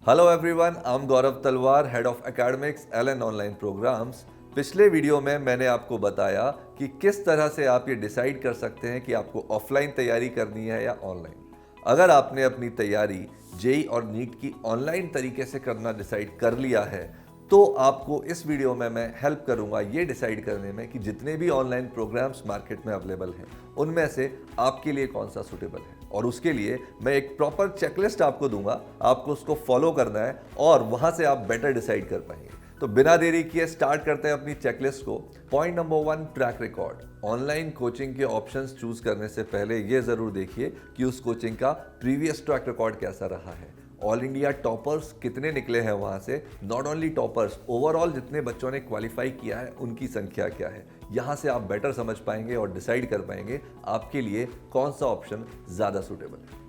Hello everyone, I am Gaurav Talwar, head of academics Allen online programs. पिछले video में मैंने आपको बताया कि किस तरह से आप ये डिसाइड कर सकते हैं कि आपको ऑफलाइन तैयारी करनी है या ऑनलाइन। अगर आपने अपनी तैयारी जेई और नीट की ऑनलाइन तरीके से करना डिसाइड कर लिया है तो आपको इस वीडियो में मैं हेल्प करूंगा ये डिसाइड करने में कि जितने भी ऑनलाइन प्रोग्राम्स मार्केट में अवेलेबल हैं उनमें से आपके लिए कौन सा सूटेबल है। और उसके लिए मैं एक प्रॉपर चेकलिस्ट आपको दूंगा, आपको उसको फॉलो करना है और वहां से आप बेटर डिसाइड कर पाएंगे। तो बिना देरी किए स्टार्ट करते हैं अपनी चेकलिस्ट को। Point number 1, track record. Online coaching के ऑप्शंस चूज करने से पहले यह जरूर देखिए कि उस कोचिंग का प्रीवियस ट्रैक रिकॉर्ड कैसा रहा है। ऑल इंडिया टॉपर्स कितने निकले हैं वहां से, नॉट ओनली टॉपर्स, ओवरऑल जितने बच्चों ने क्वालिफाई किया है उनकी संख्या क्या है। यहां से आप बेटर समझ पाएंगे और डिसाइड कर पाएंगे आपके लिए कौन सा ऑप्शन ज्यादा सूटेबल है।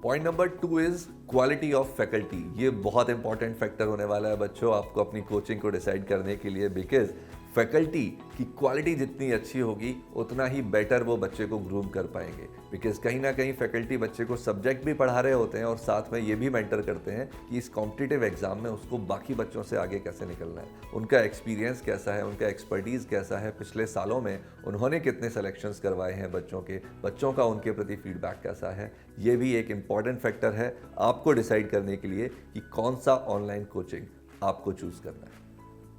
Point number 2 is quality of faculty. ये बहुत इंपॉर्टेंट फैक्टर होने वाला है बच्चों आपको अपनी कोचिंग को डिसाइड करने के लिए, बिकॉज फैकल्टी की क्वालिटी जितनी अच्छी होगी उतना ही बेटर वो बच्चे को ग्रूम कर पाएंगे। बिकॉज कहीं ना कहीं फैकल्टी बच्चे को सब्जेक्ट भी पढ़ा रहे होते हैं और साथ में ये भी मेंटर करते हैं कि इस कॉम्पिटिटिव एग्जाम में उसको बाकी बच्चों से आगे कैसे निकलना है, उनका एक्सपीरियंस कैसा है, उनका एक्सपर्टीज़ कैसा है, पिछले सालों में उन्होंने कितने सेलेक्शंस करवाए हैं बच्चों का उनके प्रति फीडबैक कैसा है। ये भी एक इंपॉर्टेंट फैक्टर है आपको डिसाइड करने के लिए कि कौन सा ऑनलाइन कोचिंग आपको चूज करना है।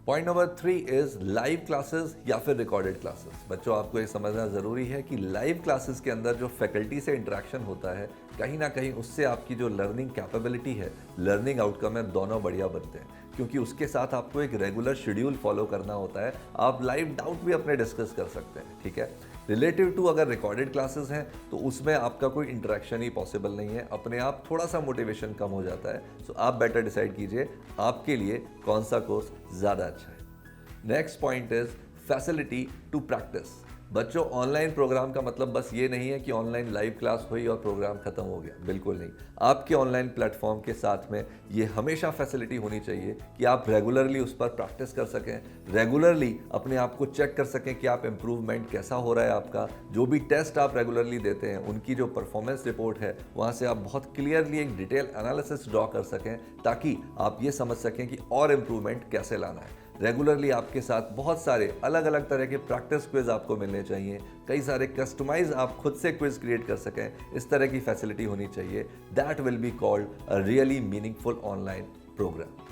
Point number 3 is live classes या फिर रिकॉर्डेड क्लासेस। बच्चों आपको ये समझना ज़रूरी है कि लाइव क्लासेस के अंदर जो फैकल्टी से इंटरेक्शन होता है कहीं ना कहीं उससे आपकी जो लर्निंग कैपेबिलिटी है, लर्निंग आउटकम है, दोनों बढ़िया बनते हैं, क्योंकि उसके साथ आपको एक रेगुलर शेड्यूल फॉलो करना होता है। आप लाइव डाउट भी अपने डिस्कस कर सकते हैं, ठीक है। रिलेटिव टू अगर रिकॉर्डेड क्लासेस हैं तो उसमें आपका कोई इंटरेक्शन ही पॉसिबल नहीं है, अपने आप थोड़ा सा मोटिवेशन कम हो जाता है। सो आप बेटर डिसाइड कीजिए आपके लिए कौन सा कोर्स ज़्यादा अच्छा है। Next point is facility to practice. बच्चों ऑनलाइन प्रोग्राम का मतलब बस ये नहीं है कि ऑनलाइन लाइव क्लास हुई और प्रोग्राम खत्म हो गया, बिल्कुल नहीं। आपके ऑनलाइन प्लेटफॉर्म के साथ में ये हमेशा फैसिलिटी होनी चाहिए कि आप रेगुलरली उस पर प्रैक्टिस कर सकें, रेगुलरली अपने आप को चेक कर सकें कि आप इम्प्रूवमेंट कैसा हो रहा है आपका। जो भी टेस्ट आप रेगुलरली देते हैं उनकी जो परफॉर्मेंस रिपोर्ट है वहाँ से आप बहुत क्लियरली एक डिटेल एनालिसिस ड्रॉ कर सकें ताकि आप ये समझ सकें कि और इम्प्रूवमेंट कैसे लाना है। रेगुलरली आपके साथ बहुत सारे अलग अलग तरह के प्रैक्टिस क्विज आपको मिलने चाहिए, कई सारे कस्टमाइज आप खुद से क्विज क्रिएट कर सकें, इस तरह की फैसिलिटी होनी चाहिए। That will be called a really meaningful online program.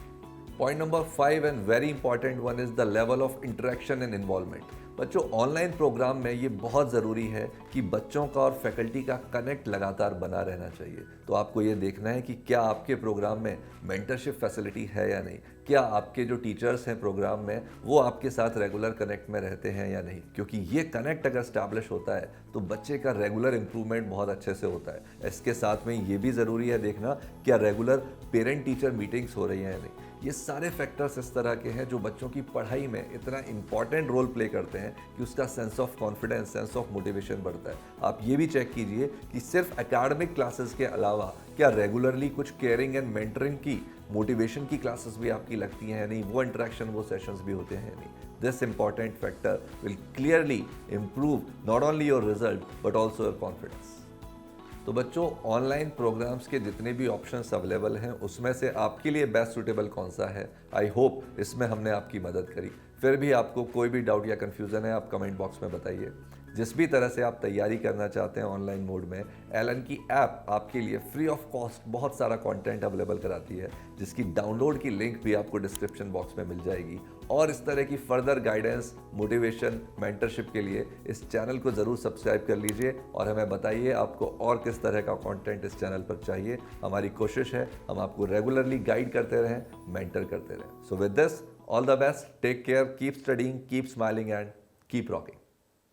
Point number 5 and very important one is the level of interaction and involvement. बच्चों ऑनलाइन प्रोग्राम में ये बहुत ज़रूरी है कि बच्चों का और फैकल्टी का कनेक्ट लगातार बना रहना चाहिए। तो आपको ये देखना है कि क्या आपके प्रोग्राम में मेंटरशिप फैसिलिटी है या नहीं, क्या आपके जो टीचर्स हैं प्रोग्राम में वो आपके साथ रेगुलर कनेक्ट में रहते हैं या नहीं। क्योंकि ये कनेक्ट अगर स्टैब्लिश होता है तो बच्चे का रेगुलर इंप्रूवमेंट बहुत अच्छे से होता है। इसके साथ में ये भी ज़रूरी है देखना क्या रेगुलर पेरेंट टीचर मीटिंग्स हो रही हैं या नहीं। ये सारे फैक्टर्स इस तरह के हैं जो बच्चों की पढ़ाई में इतना इंपॉर्टेंट रोल प्ले करते हैं कि उसका sense of confidence, sense of motivation बढ़ता है। आप ये भी चेक कीजिए कि सिर्फ एकेडमिक क्लासेस के अलावा क्या रेगुलरली कुछ केयरिंग एंड मेंटरिंग की, मोटिवेशन की क्लासेस भी आपकी लगती हैं या नहीं, वो इंटरेक्शन, वो सेशंस भी होते हैं या नहीं। This important factor will clearly improve not only your result but also your confidence. तो बच्चों ऑनलाइन प्रोग्राम्स के जितने भी ऑप्शंस अवेलेबल हैं उसमें से आपके लिए बेस्ट सूटेबल कौन सा है। आई होप इसमें हमने आपकी मदद करी। फिर भी आपको कोई भी डाउट या कन्फ्यूज़न है आप कमेंट बॉक्स में बताइए। जिस भी तरह से आप तैयारी करना चाहते हैं ऑनलाइन मोड में, एलन की ऐप आपके लिए फ्री ऑफ कॉस्ट बहुत सारा कंटेंट अवेलेबल कराती है, जिसकी डाउनलोड की लिंक भी आपको डिस्क्रिप्शन बॉक्स में मिल जाएगी। और इस तरह की फर्दर गाइडेंस, मोटिवेशन, मेंटरशिप के लिए इस चैनल को ज़रूर सब्सक्राइब कर लीजिए और हमें बताइए आपको और किस तरह का कंटेंट इस चैनल पर चाहिए। हमारी कोशिश है हम आपको रेगुलरली गाइड करते रहें, मेंटर करते रहें। So with this all the best, take care, keep studying, keep smiling and keep rocking.